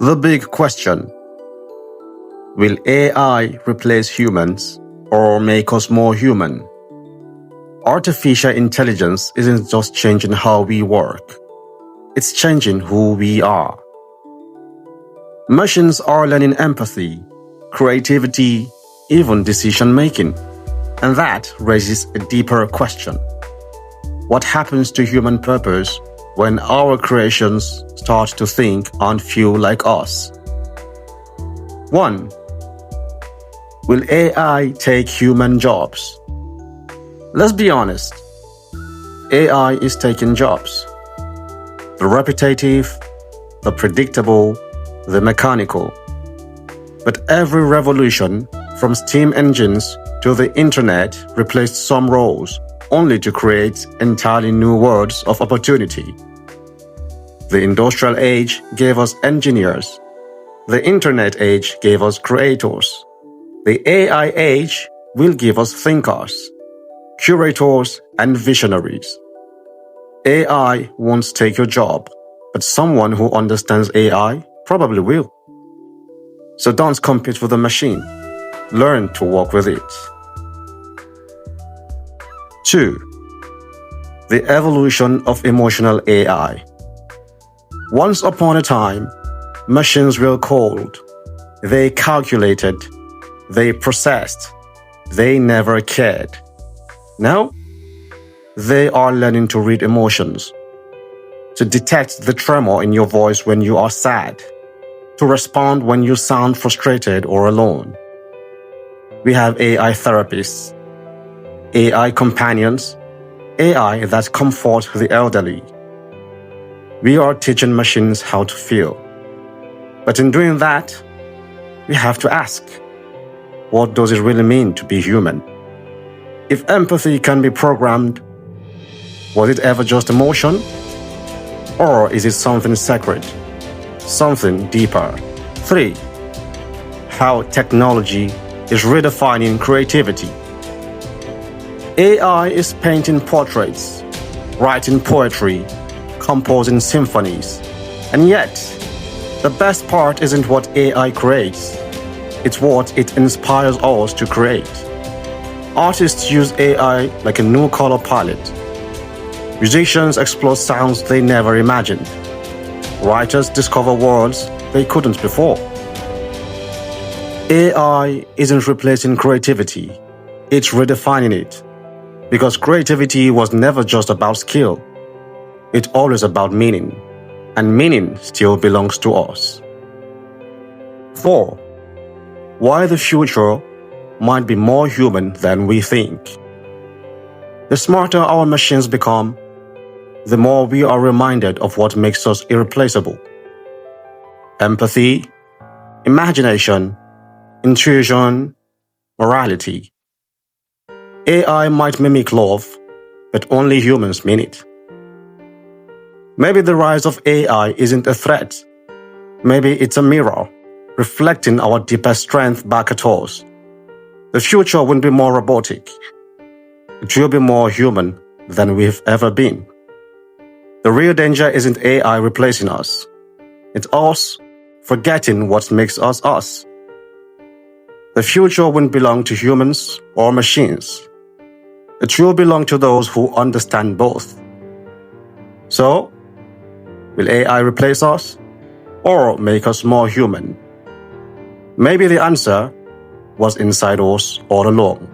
The big question: will AI replace humans or make us more human? Artificial intelligence isn't just changing how we work, it's changing who we are. Machines are learning empathy, creativity, even decision-making. And that raises a deeper question. What happens to human purpose when our creations start to think and feel like us? 1. Will AI take human jobs? Let's be honest. AI is taking jobs. The repetitive, the predictable, the mechanical. But every revolution, from steam engines to the internet, replaced some roles, only to create entirely new worlds of opportunity. The industrial age gave us engineers. The internet age gave us creators. The AI age will give us thinkers, curators, and visionaries. AI won't take your job, but someone who understands AI probably will. So don't compete with the machine. Learn to work with it. 2. The evolution of emotional AI. Once upon a time, machines were cold. They calculated. They processed. They never cared. Now, they are learning to read emotions, to detect the tremor in your voice when you are sad, to respond when you sound frustrated or alone. We have AI therapists, AI companions, AI that comfort the elderly. We are teaching machines how to feel. But in doing that, we have to ask, what does it really mean to be human? If empathy can be programmed, was it ever just emotion? Or is it something sacred? Something deeper? 3. How technology is redefining creativity. AI is painting portraits, writing poetry, composing symphonies. And yet, the best part isn't what AI creates. It's what it inspires us to create. Artists use AI like a new color palette. Musicians explore sounds they never imagined. Writers discover worlds they couldn't before. AI isn't replacing creativity, it's redefining it. Because creativity was never just about skill. It's always about meaning. And meaning still belongs to us. 4. Why the future might be more human than we think. The smarter our machines become, the more we are reminded of what makes us irreplaceable. Empathy, imagination, intuition, morality. AI might mimic love, but only humans mean it. Maybe the rise of AI isn't a threat. Maybe it's a mirror, reflecting our deepest strength back at us. The future won't be more robotic. It will be more human than we've ever been. The real danger isn't AI replacing us. It's us forgetting what makes us us. The future won't belong to humans or machines. It will belong to those who understand both. So, will AI replace us or make us more human? Maybe the answer was inside us all along.